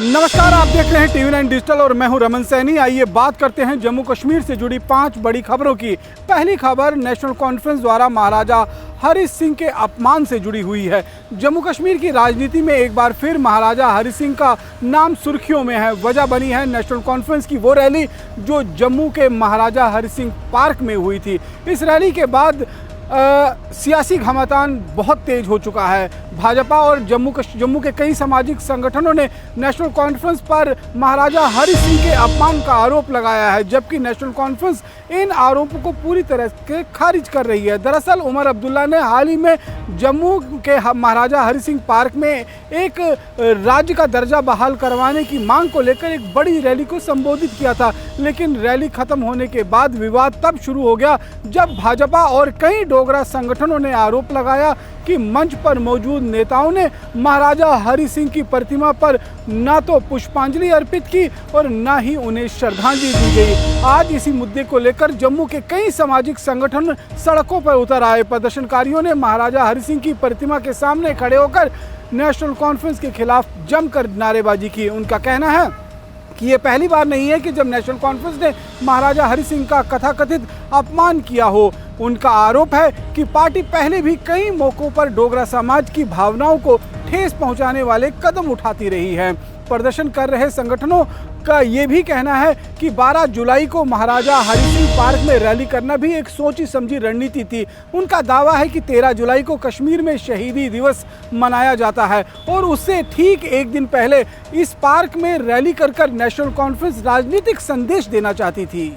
नमस्कार, आप देख रहे हैं TV9 डिजिटल और मैं हूं रमन सैनी। आइए बात करते हैं जम्मू कश्मीर से जुड़ी 5 बड़ी खबरों की। पहली खबर नेशनल कॉन्फ्रेंस द्वारा महाराजा हरि सिंह के अपमान से जुड़ी हुई है। जम्मू कश्मीर की राजनीति में एक बार फिर महाराजा हरि सिंह का नाम सुर्खियों में है। वजह बनी है नेशनल कॉन्फ्रेंस की वो रैली जो जम्मू के महाराजा हरि सिंह पार्क में हुई थी। इस रैली के बाद सियासी घमासान बहुत तेज हो चुका है। भाजपा और जम्मू के कई सामाजिक संगठनों ने नेशनल कॉन्फ्रेंस पर महाराजा हरि सिंह के अपमान का आरोप लगाया है, जबकि नेशनल कॉन्फ्रेंस इन आरोपों को पूरी तरह से खारिज कर रही है। दरअसल उमर अब्दुल्ला ने हाल ही में जम्मू के महाराजा हरि सिंह पार्क में एक राज्य का दर्जा बहाल करवाने की मांग को लेकर एक बड़ी रैली को संबोधित किया था, लेकिन रैली खत्म होने के बाद विवाद तब शुरू हो गया जब भाजपा और कई डोगरा संगठनों ने आरोप लगाया कि मंच पर मौजूद नेताओं ने महाराजा हरि सिंह की प्रतिमा पर न तो पुष्पांजलि अर्पित की और न ही उन्हें श्रद्धांजलि दी गई। आज इसी मुद्दे को लेकर जम्मू के कई सामाजिक संगठन सड़कों पर उतर आए। प्रदर्शनकारियों ने महाराजा हरि सिंह की प्रतिमा के सामने खड़े होकर नेशनल कॉन्फ्रेंस के खिलाफ जमकर नारेबाजी की। उनका कहना है कि ये पहली बार नहीं है कि जब नेशनल कॉन्फ्रेंस ने महाराजा हरि सिंह का कथाकथित अपमान किया हो। उनका आरोप है कि पार्टी पहले भी कई मौकों पर डोगरा समाज की भावनाओं को ठेस पहुंचाने वाले कदम उठाती रही है। प्रदर्शन कर रहे संगठनों का ये भी कहना है कि 12 जुलाई को महाराजा हरि सिंह पार्क में रैली करना भी एक सोची समझी रणनीति थी। उनका दावा है कि 13 जुलाई को कश्मीर में शहीदी दिवस मनाया जाता है और उससे ठीक एक दिन पहले इस पार्क में रैली कर नेशनल कॉन्फ्रेंस राजनीतिक संदेश देना चाहती थी।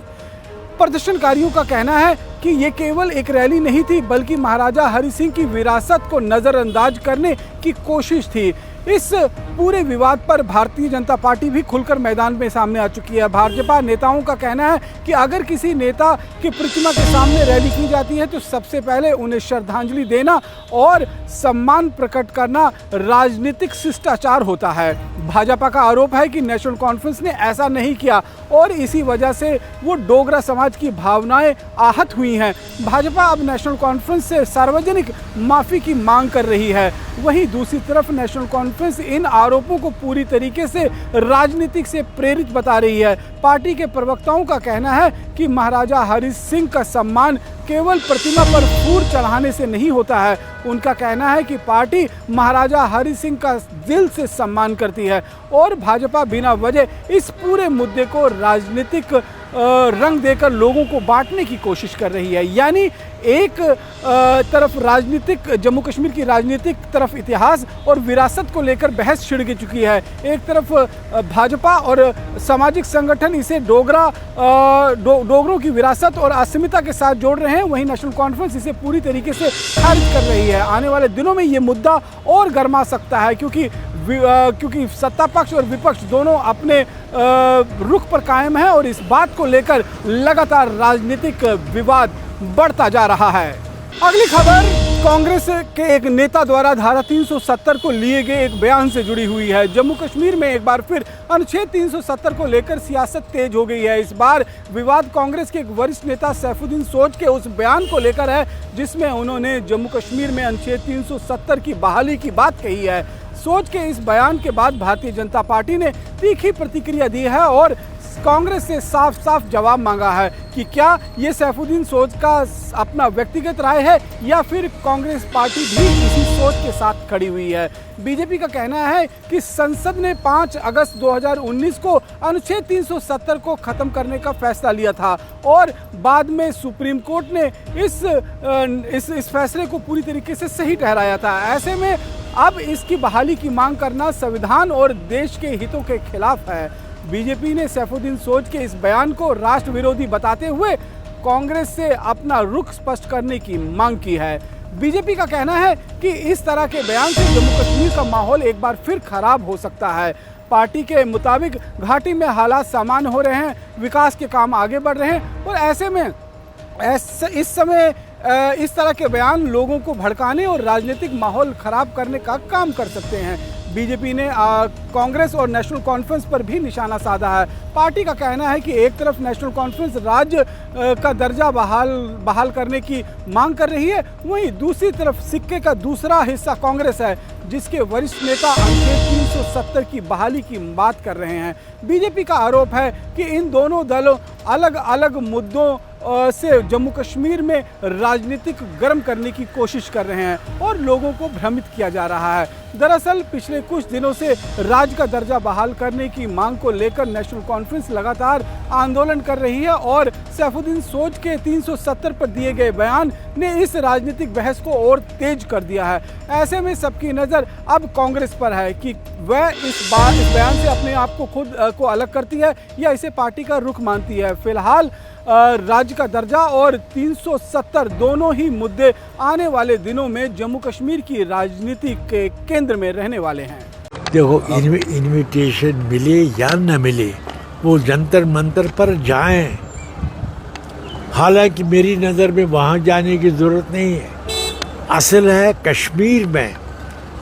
प्रदर्शनकारियों का कहना है कि ये केवल एक रैली नहीं थी, बल्कि महाराजा हरि सिंह की विरासत को नज़रअंदाज करने की कोशिश थी। इस पूरे विवाद पर भारतीय जनता पार्टी भी खुलकर मैदान में सामने आ चुकी है। भाजपा नेताओं का कहना है कि अगर किसी नेता की प्रतिमा के सामने रैली की जाती है तो सबसे पहले उन्हें श्रद्धांजलि देना और सम्मान प्रकट करना राजनीतिक शिष्टाचार होता है। भाजपा का आरोप है कि नेशनल कॉन्फ्रेंस ने ऐसा नहीं किया और इसी वजह से वो डोगरा समाज की भावनाएं आहत हुई हैं। भाजपा अब नेशनल कॉन्फ्रेंस से सार्वजनिक माफ़ी की मांग कर रही है। वहीं दूसरी तरफ नेशनल कॉन्फ्रेंस इन आरोपों को पूरी तरीके से राजनीतिक से प्रेरित बता रही है। पार्टी के प्रवक्ताओं का कहना है कि महाराजा हरि सिंह का सम्मान केवल प्रतिमा पर फूल चढ़ाने से नहीं होता है। उनका कहना है कि पार्टी महाराजा हरि सिंह का दिल से सम्मान करती है और भाजपा बिना वजह इस पूरे मुद्दे को राजनीतिक रंग देकर लोगों को बांटने की कोशिश कर रही है। यानी एक तरफ राजनीतिक जम्मू कश्मीर की राजनीतिक तरफ इतिहास और विरासत को लेकर बहस छिड़ चुकी है। एक तरफ भाजपा और सामाजिक संगठन इसे डोगरों की विरासत और अस्मिता के साथ जोड़ रहे हैं, वहीं नेशनल कॉन्फ्रेंस इसे पूरी तरीके से खारिज कर रही है। आने वाले दिनों में ये मुद्दा और गर्मा सकता है क्योंकि सत्ता पक्ष और विपक्ष दोनों अपने रुख पर कायम है और इस बात को लेकर लगातार राजनीतिक विवाद बढ़ता जा रहा है। अगली खबर कांग्रेस के एक नेता द्वारा धारा 370 को लिए गए एक बयान से जुड़ी हुई है। जम्मू कश्मीर में एक बार फिर अनुच्छेद 370 को लेकर सियासत तेज हो गई है। इस बार विवाद कांग्रेस के एक वरिष्ठ नेता सैफुद्दीन सोज के उस बयान को लेकर है जिसमें उन्होंने जम्मू कश्मीर में अनुच्छेद 370 की बहाली की बात कही है। सोच के इस बयान के बाद भारतीय जनता पार्टी ने तीखी प्रतिक्रिया दी है और कांग्रेस से साफ साफ जवाब मांगा है कि क्या ये सैफुद्दीन सोज का अपना व्यक्तिगत राय है या फिर कांग्रेस पार्टी भी इसी सोच के साथ खड़ी हुई है। बीजेपी का कहना है कि संसद ने 5 अगस्त 2019 को अनुच्छेद 370 को खत्म करने का फैसला लिया था और बाद में सुप्रीम कोर्ट ने इस फैसले को पूरी तरीके से सही ठहराया था। ऐसे में अब इसकी बहाली की मांग करना संविधान और देश के हितों के खिलाफ है। बीजेपी ने सैफुद्दीन सोज के इस बयान को राष्ट्र विरोधी बताते हुए कांग्रेस से अपना रुख स्पष्ट करने की मांग की है। बीजेपी का कहना है कि इस तरह के बयान से जम्मू कश्मीर का माहौल एक बार फिर खराब हो सकता है। पार्टी के मुताबिक घाटी में हालात सामान्य हो रहे हैं, विकास के काम आगे बढ़ रहे हैं और ऐसे में इस समय इस तरह के बयान लोगों को भड़काने और राजनीतिक माहौल खराब करने का काम कर सकते हैं। बीजेपी ने कांग्रेस और नेशनल कॉन्फ्रेंस पर भी निशाना साधा है। पार्टी का कहना है कि एक तरफ नेशनल कॉन्फ्रेंस राज्य का दर्जा बहाल करने की मांग कर रही है, वहीं दूसरी तरफ सिक्के का दूसरा हिस्सा कांग्रेस है, जिसके वरिष्ठ नेता अनुच्छेद 370 की बहाली की बात कर रहे हैं। बीजेपी का आरोप है कि इन दोनों दलों अलग अलग मुद्दों से जम्मू कश्मीर में राजनीतिक गर्म करने की कोशिश कर रहे हैं और लोगों को भ्रमित किया जा रहा है। दरअसल पिछले कुछ दिनों से राज्य का दर्जा बहाल करने की मांग को लेकर नेशनल कॉन्फ्रेंस लगातार आंदोलन कर रही है और सैफुद्दीन सोज के 370 पर दिए गए बयान ने इस राजनीतिक बहस को और तेज कर दिया है। ऐसे में सबकी नज़र अब कांग्रेस पर है कि वह इस बयान से अपने आप को खुद को अलग करती है या इसे पार्टी का रुख मानती है। फिलहाल राज्य का दर्जा और 370 दोनों ही मुद्दे आने वाले दिनों में जम्मू कश्मीर की राजनीति के केंद्र में रहने वाले हैं। देखो, इनविटेशन मिले या न मिले, वो जंतर मंतर पर जाएं। हालांकि मेरी नज़र में वहाँ जाने की ज़रूरत नहीं है। असल है कश्मीर में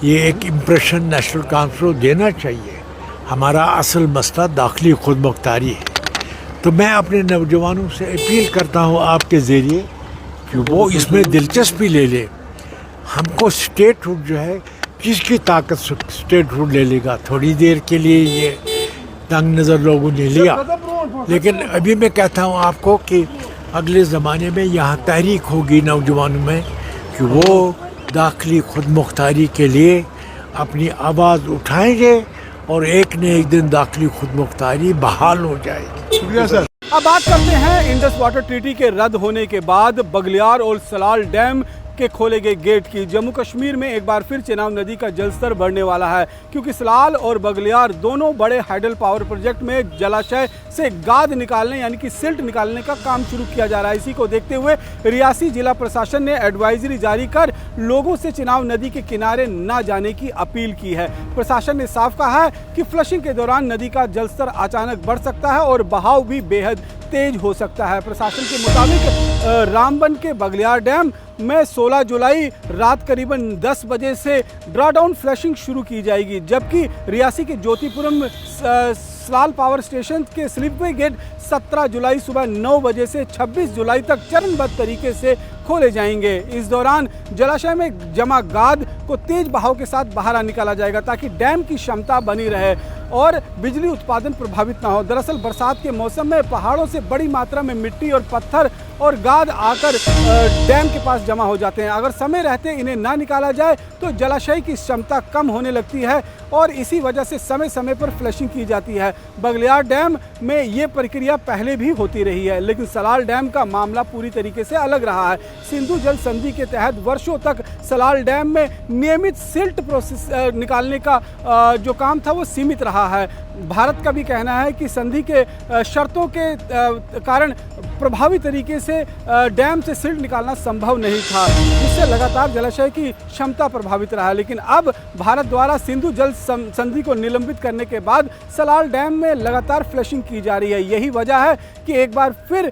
ये एक इम्प्रेशन नेशनल कॉन्फ्रेंस को देना चाहिए। हमारा असल मसला दाखिली खुद मुख्तारी है। तो मैं अपने नौजवानों से अपील करता हूँ आपके ज़रिए कि वो इसमें दिलचस्पी ले ले। हमको स्टेटहुड जो है, किसकी ताकत स्टेटहुड ले लेगा? थोड़ी देर के लिए ये तंग नज़र लोगों ने लिया, लेकिन अभी मैं कहता हूँ आपको कि अगले ज़माने में यहाँ तहरीक होगी नौजवानों में कि वो दाखिली खुद मुख्तारी के लिए अपनी आवाज़ उठाएंगे और एक न एक दिन दाखिली खुद मुख्तारी बहाल हो जाएगी। शुक्रिया सर। अब बात करते हैं इंडस वाटर ट्रीटी के रद्द होने के बाद बगलियार और सलाल डैम के खोले गए गेट की। जम्मू कश्मीर में एक बार फिर चेनाब नदी का जलस्तर बढ़ने वाला है, क्योंकि सलाल और बगलियार दोनों बड़े हाइडल पावर प्रोजेक्ट में जलाशय से गाद निकालने यानी कि सिल्ट निकालने का काम शुरू किया जा रहा है। इसी को देखते हुए रियासी जिला प्रशासन ने एडवाइजरी जारी कर लोगों से चेनाब नदी के किनारे न जाने की अपील की है। प्रशासन ने साफ कहा है कि फ्लशिंग के दौरान नदी का जलस्तर अचानक बढ़ सकता है और बहाव भी बेहद तेज हो सकता है। प्रशासन के मुताबिक रामबन के बगलियार डैम में 16 जुलाई रात करीबन 10 बजे से ड्रॉडाउन फ्लशिंग शुरू की जाएगी, जबकि रियासी के ज्योतिपुरम सलाल पावर स्टेशन के स्लिपवे गेट 17 जुलाई सुबह 9 बजे से 26 जुलाई तक चरणबद्ध तरीके से खोले जाएंगे। इस दौरान जलाशय में जमा गाद को तेज बहाव के साथ बाहर निकाला जाएगा ताकि डैम की क्षमता बनी रहे और बिजली उत्पादन प्रभावित ना हो। दरअसल बरसात के मौसम में पहाड़ों से बड़ी मात्रा में मिट्टी और पत्थर और गाद आकर डैम के पास जमा हो जाते हैं। अगर समय रहते इन्हें ना निकाला जाए तो जलाशय की क्षमता कम होने लगती है और इसी वजह से समय समय पर फ्लशिंग की जाती है। बगलियार डैम में ये प्रक्रिया पहले भी होती रही है, लेकिन सलाल डैम का मामला पूरी तरीके से अलग रहा है। सिंधु जल संधि के तहत वर्षों तक सलाल डैम में नियमित सिल्ट प्रोसेस निकालने का जो काम था वो सीमित रहा है। भारत का भी कहना है कि संधि के शर्तों के कारण प्रभावी तरीके से डैम से सिल्ट निकालना संभव नहीं था, जिससे लगातार जलाशय की क्षमता प्रभावित रहा। लेकिन अब भारत द्वारा सिंधु जल संधि को निलंबित करने के बाद सलाल डैम में लगातार फ्लशिंग की जा रही है। यही वजह है कि एक बार फिर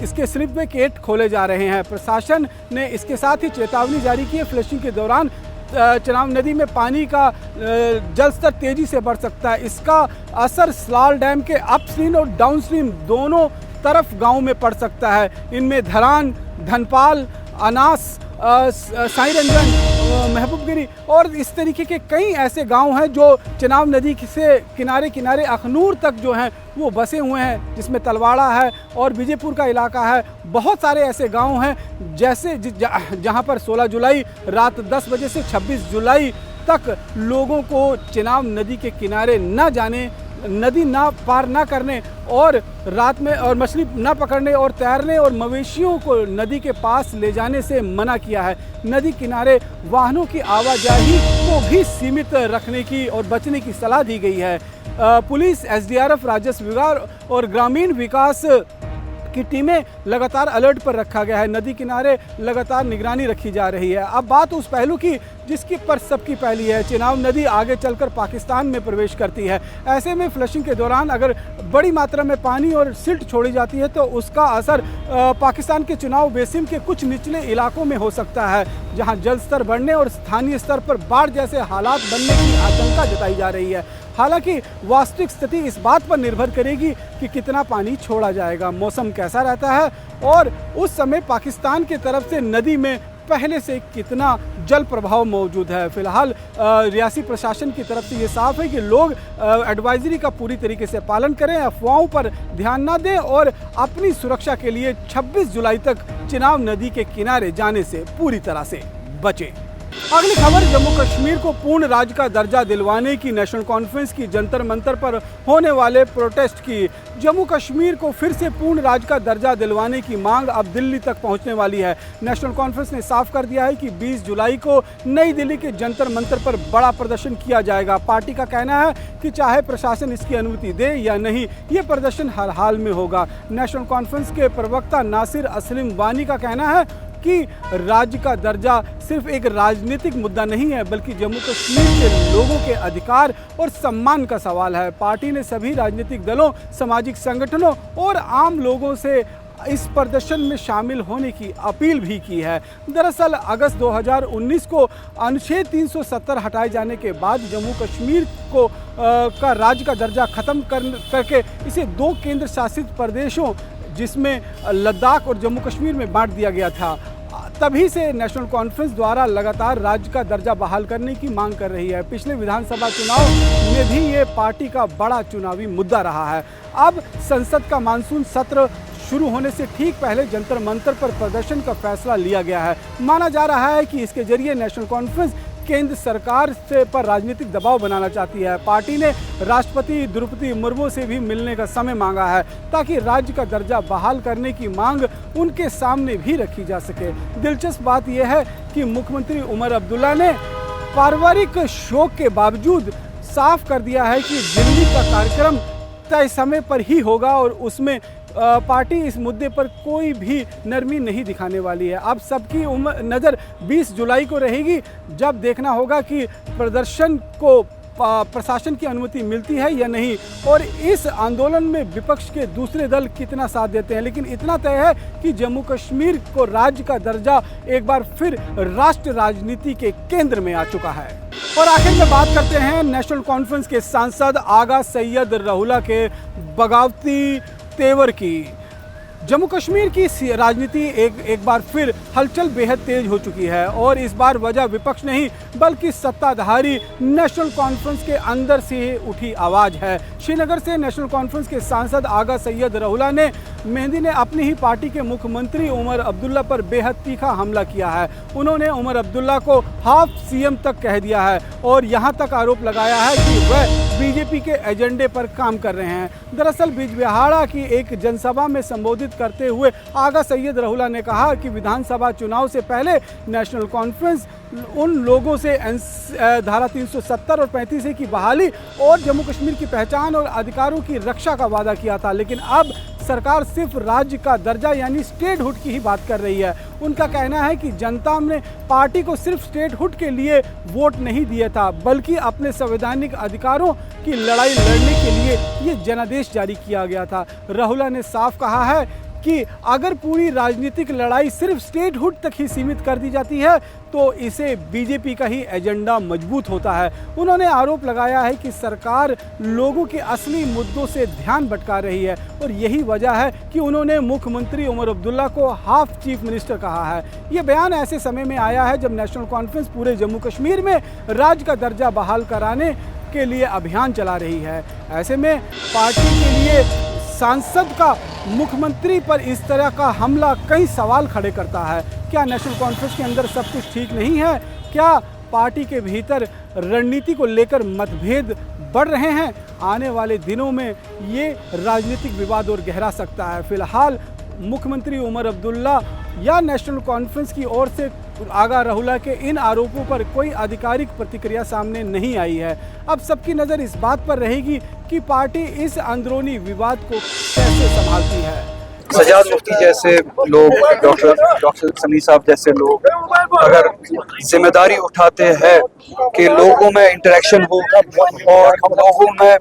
इसके स्लिपवे गेट खोले जा रहे हैं। प्रशासन ने इसके साथ ही चेतावनी जारी की है फ्लशिंग के दौरान चेनाब नदी में पानी का जलस्तर तेजी से बढ़ सकता है। इसका असर सलाल डैम के अपस्ट्रीम और डाउनस्ट्रीम दोनों तरफ गांव में पड़ सकता है। इनमें धरान, धनपाल, अनास, साई रंजन, महबूबगिरी और इस तरीके के कई ऐसे गांव हैं जो चेनाब नदी से किनारे किनारे अखनूर तक जो हैं वो बसे हुए हैं, जिसमें तलवाड़ा है और विजयपुर का इलाका है। बहुत सारे ऐसे गांव हैं जैसे जहां पर 16 जुलाई रात 10 बजे से 26 जुलाई तक लोगों को चेनाब नदी के किनारे न जाने, नदी ना पार ना करने और रात में और मछली ना पकड़ने और तैरने और मवेशियों को नदी के पास ले जाने से मना किया है। नदी किनारे वाहनों की आवाजाही को भी सीमित रखने की और बचने की सलाह दी गई है। पुलिस, एसडीआरएफ, राजस्व विभाग और ग्रामीण विकास की टीमें लगातार अलर्ट पर रखा गया है। नदी किनारे लगातार निगरानी रखी जा रही है। अब बात उस पहलू की जिसकी पर सबकी पहली है। चिनाब नदी आगे चलकर पाकिस्तान में प्रवेश करती है। ऐसे में फ्लशिंग के दौरान अगर बड़ी मात्रा में पानी और सिल्ट छोड़ी जाती है तो उसका असर पाकिस्तान के चुनाव बेसिन के कुछ निचले इलाकों में हो सकता है, जहां जल स्तर बढ़ने और स्थानीय स्तर पर बाढ़ जैसे हालात बनने की आशंका जताई जा रही है। हालांकि वास्तविक स्थिति इस बात पर निर्भर करेगी कि कितना पानी छोड़ा जाएगा, मौसम कैसा रहता है और उस समय पाकिस्तान की तरफ से नदी में पहले से कितना जल प्रभाव मौजूद है। फिलहाल रियासी प्रशासन की तरफ से ये साफ है कि लोग एडवाइजरी का पूरी तरीके से पालन करें, अफवाहों पर ध्यान ना दें और अपनी सुरक्षा के लिए 26 जुलाई तक चिनाब नदी के किनारे जाने से पूरी तरह से बचें। अगली खबर जम्मू कश्मीर को पूर्ण राज्य का दर्जा दिलवाने की नेशनल कॉन्फ्रेंस की जंतर मंतर पर होने वाले प्रोटेस्ट की। जम्मू कश्मीर को फिर से पूर्ण राज्य का दर्जा दिलवाने की मांग अब दिल्ली तक पहुंचने वाली है। नेशनल कॉन्फ्रेंस ने साफ कर दिया है कि 20 जुलाई को नई दिल्ली के जंतर मंतर पर बड़ा प्रदर्शन किया जाएगा। पार्टी का कहना है कि चाहे प्रशासन इसकी अनुमति दे या नहीं, ये प्रदर्शन हर हाल में होगा। नेशनल कॉन्फ्रेंस के प्रवक्ता नासिर असलम वानी का कहना है कि राज्य का दर्जा सिर्फ एक राजनीतिक मुद्दा नहीं है, बल्कि जम्मू कश्मीर के लोगों के अधिकार और सम्मान का सवाल है। पार्टी ने सभी राजनीतिक दलों, सामाजिक संगठनों और आम लोगों से इस प्रदर्शन में शामिल होने की अपील भी की है। दरअसल अगस्त 2019 को अनुच्छेद 370 हटाए जाने के बाद जम्मू कश्मीर को का राज्य का दर्जा खत्म करके इसे 2 केंद्र शासित प्रदेशों जिसमें लद्दाख और जम्मू कश्मीर में बांट दिया गया था। तभी से नेशनल कॉन्फ्रेंस द्वारा लगातार राज्य का दर्जा बहाल करने की मांग कर रही है। पिछले विधानसभा चुनाव में भी ये पार्टी का बड़ा चुनावी मुद्दा रहा है। अब संसद का मानसून सत्र शुरू होने से ठीक पहले जंतर मंतर पर प्रदर्शन का फैसला लिया गया है। माना जा रहा है कि इसके जरिए नेशनल कॉन्फ्रेंस केंद्र सरकार से पर राजनीतिक दबाव बनाना चाहती है। पार्टी ने राष्ट्रपति द्रौपदी मुर्मू से भी मिलने का समय मांगा है ताकि राज्य का दर्जा बहाल करने की मांग उनके सामने भी रखी जा सके। दिलचस्प बात यह है कि मुख्यमंत्री उमर अब्दुल्ला ने पारिवारिक शोक के बावजूद साफ कर दिया है कि दिल्ली का कार्यक्रम तय समय पर ही होगा और उसमें पार्टी इस मुद्दे पर कोई भी नरमी नहीं दिखाने वाली है। अब सबकी नज़र 20 जुलाई को रहेगी, जब देखना होगा कि प्रदर्शन को प्रशासन की अनुमति मिलती है या नहीं और इस आंदोलन में विपक्ष के दूसरे दल कितना साथ देते हैं। लेकिन इतना तय है कि जम्मू कश्मीर को राज्य का दर्जा एक बार फिर राष्ट्र राजनीति के केंद्र में आ चुका है। और आखिर में बात करते हैं नेशनल कॉन्फ्रेंस के सांसद आगा सैयद रहुला के बगावती तेवर की। जम्मू कश्मीर की राजनीति एक बार फिर हलचल बेहद तेज हो चुकी है और इस बार वजह विपक्ष नहीं बल्कि सत्ताधारी नेशनल कॉन्फ्रेंस के अंदर से उठी आवाज है। श्रीनगर से नेशनल कॉन्फ्रेंस के सांसद आगा सैयद रहुला ने मेहंदी ने अपनी ही पार्टी के मुख्यमंत्री उमर अब्दुल्ला पर बेहद तीखा हमला किया है। उन्होंने उमर अब्दुल्ला को हाफ सीएम तक कह दिया है और यहां तक आरोप लगाया है कि वह बीजेपी के एजेंडे पर काम कर रहे हैं। दरअसल बिजबिहाड़ा की एक जनसभा में संबोधित करते हुए आगा सैयद रहुला ने कहा कि विधानसभा चुनाव से पहले नेशनल कॉन्फ्रेंस उन लोगों से धारा 370 और 35 की बहाली और जम्मू कश्मीर की पहचान और अधिकारों की रक्षा का वादा किया था, लेकिन अब सरकार सिर्फ राज्य का दर्जा यानी स्टेटहुड की ही बात कर रही है। उनका कहना है कि जनता ने पार्टी को सिर्फ स्टेटहुड के लिए वोट नहीं दिया था, बल्कि अपने संवैधानिक अधिकारों की लड़ाई लड़ने के लिए ये जनादेश जारी किया गया था। रहुला ने साफ कहा है कि अगर पूरी राजनीतिक लड़ाई सिर्फ स्टेटहुड तक ही सीमित कर दी जाती है तो इसे बीजेपी का ही एजेंडा मजबूत होता है। उन्होंने आरोप लगाया है कि सरकार लोगों के असली मुद्दों से ध्यान भटका रही है और यही वजह है कि उन्होंने मुख्यमंत्री उमर अब्दुल्ला को हाफ चीफ मिनिस्टर कहा है। ये बयान ऐसे समय में आया है जब नेशनल कॉन्फ्रेंस पूरे जम्मू कश्मीर में राज्य का दर्जा बहाल कराने के लिए अभियान चला रही है। ऐसे में पार्टी के लिए सांसद का मुख्यमंत्री पर इस तरह का हमला कई सवाल खड़े करता है। क्या नेशनल कॉन्फ्रेंस के अंदर सब कुछ ठीक नहीं है? क्या पार्टी के भीतर रणनीति को लेकर मतभेद बढ़ रहे हैं? आने वाले दिनों में ये राजनीतिक विवाद और गहरा सकता है। फिलहाल मुख्यमंत्री उमर अब्दुल्ला या नेशनल कॉन्फ्रेंस की ओर से आगा रहुला के इन आरोपों पर कोई आधिकारिक प्रतिक्रिया सामने नहीं आई है। अब सबकी नज़र इस बात पर रहेगी कि पार्टी इस अंदरूनी विवाद को कैसे संभालती है। सजाद मुफ्ती जैसे लोग, डॉक्टर समी साहब जैसे लोग अगर जिम्मेदारी उठाते हैं कि लोगों में इंटरेक्शन हो और लोगों में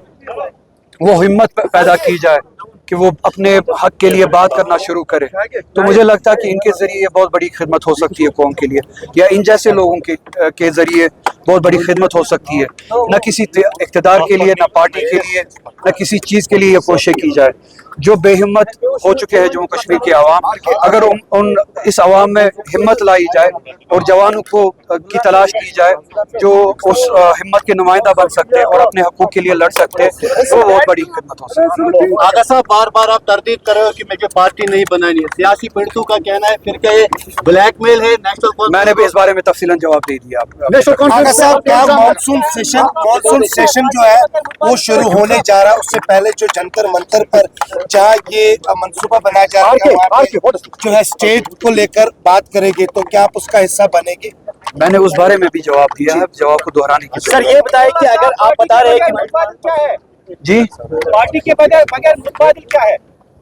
वो हिम्मत पैदा की जाए कि वो अपने हक के लिए बात करना शुरू करे, तो मुझे लगता है कि इनके ज़रिए बहुत बड़ी खिदमत हो सकती है कौम के लिए, या इन जैसे लोगों के ज़रिए बहुत बड़ी खिदमत हो सकती है। न किसी इक़्तिदार के लिए, न पार्टी के लिए, न किसी चीज़ के लिए ये कोशिश की जाए। जो बेहिम्मत हो चुके हैं जम्मू कश्मीर के आवाम, अगर उन इस आवाम में हिम्मत लाई जाए और जवानों की तलाश की जाए जो उस हिम्मत के नुमाइंदा बन सकते हैं और अपने हकूक़ के लिए लड़ सकते हैं, तो बहुत बड़ी खिदमत हो सकती है। आगा साहब, बार बार आप तरदीद कर रहे हो कि मुझे पार्टी नहीं बनानी है। सियासी पीड़ितों का कहना है फिर क्या ये ब्लैकमेल है नेशनल। मैंने भी इस बारे में तफसीलन जवाब दे दिया आपको। आगा साहब, क्या मानसून सेशन जो है वो शुरू होने जा रहा है, उससे पहले जो जंतर मंतर पर जहाँ ये मंसूबा बनाया जा रहा है वहाँ पे जो है स्टेट को लेकर बात करेंगे, तो क्या आप उसका हिस्सा बनेंगे? मैंने उस बारे में भी जवाब दिया है, जवाब को दोहराने की सर ये बताएं कि अगर आप बता रहे हैं कि क्या है जी पार्टी के बगैर मुतबादिल क्या है,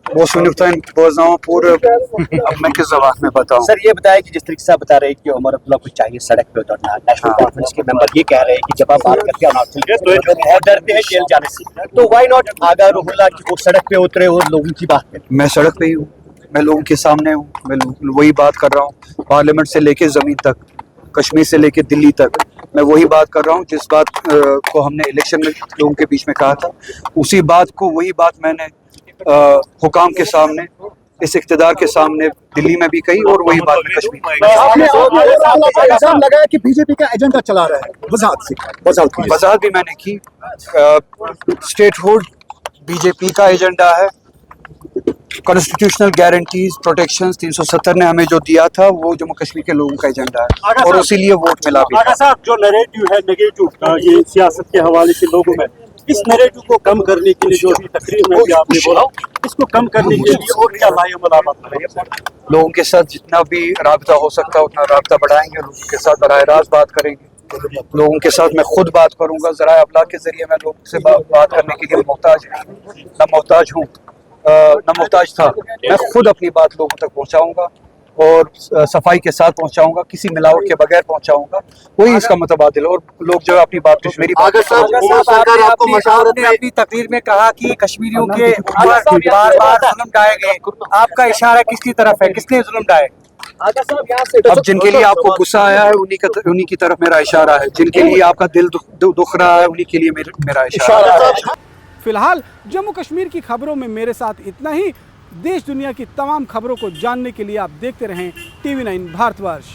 वो पूरे अब मैं किस जबान में बताऊं। सर ये बताएं कि जिस तरीके से आप बता रहे हैं कि उमर अब्दुल्ला को चाहिए सड़क पे उतरना, नेशनल कॉन्फ्रेंस के मेंबर ये कह रहे हैं कि जब आप बात करके बहुत डरते हैं जेल जाने से, तो व्हाई नॉट आगा रुहुल्ला की वो सड़क पे उतरे और लोगों की बात करें। मैं सड़क पे ही हूँ, मैं लोगों के सामने हूँ, मैं वही बात कर रहा हूँ। पार्लियामेंट से लेके ज़मीन तक, कश्मीर से लेके दिल्ली तक, मैं वही बात कर रहा हूँ जिस बात को हमने इलेक्शन में लोगों के बीच में कहा था। उसी बात को, वही बात मैंने हुकाम के सामने, इस इक़्तिदार के सामने दिल्ली में भी कही और वही बात में कश्मीर में। आपने इल्जाम लगाया कि बीजेपी का एजेंडा चला रहा है, वजाहत भी मैंने की। स्टेटहुड बीजेपी का एजेंडा है। कॉन्स्टिट्यूशनल गारंटीज, प्रोटेक्शंस 370 ने हमें जो दिया था वो जम्मू कश्मीर के लोगों का एजेंडा है और इसीलिए वोट मिला भी। आगा साहब, जो नैरेटिव है नेगेटिव ये सियासत के हवाले से लोगों में, इस नैरेटिव को कम करने के लिए जो भी तकरीर में भी आपने बोला, इसको कम करने के लिए और क्या लाएअमल आप करेंगे? लोगों के साथ जितना भी राब्ता हो सकता है उतना राब्ता बढ़ाएंगे, लोगों के साथ बराह रास्त बात करेंगे। लोगों के साथ मैं खुद बात करूंगा, ज़राए अबलाग के जरिए मैं लोगों से बात करने के लिए मोहताज हूँ, न मोहताज था। मैं खुद अपनी बात लोगों तक पहुँचाऊँगा और सफाई के साथ पहुँचाऊँगा, किसी मिलावट के बगैर पहुँचाऊँगा। वही इसका मुतबादिल, और लोग जो है अपनी बात मेरी बात। आपने अपनी तकरीर में कहा कि कश्मीरियों के ऊपर बार बार जुल्म ढाए गए, आपका इशारा किसकी तरफ है, किसने जुल्म ढाए? अब जिनके लिए आपको गुस्सा आया है उन्हीं की तरफ मेरा इशारा है, जिनके लिए आपका दिल दुख रहा है उन्हीं के लिए मेरा इशारा है। फिलहाल जम्मू कश्मीर की खबरों में मेरे साथ इतना ही। देश दुनिया की तमाम खबरों को जानने के लिए आप देखते रहें TV9 भारतवर्ष।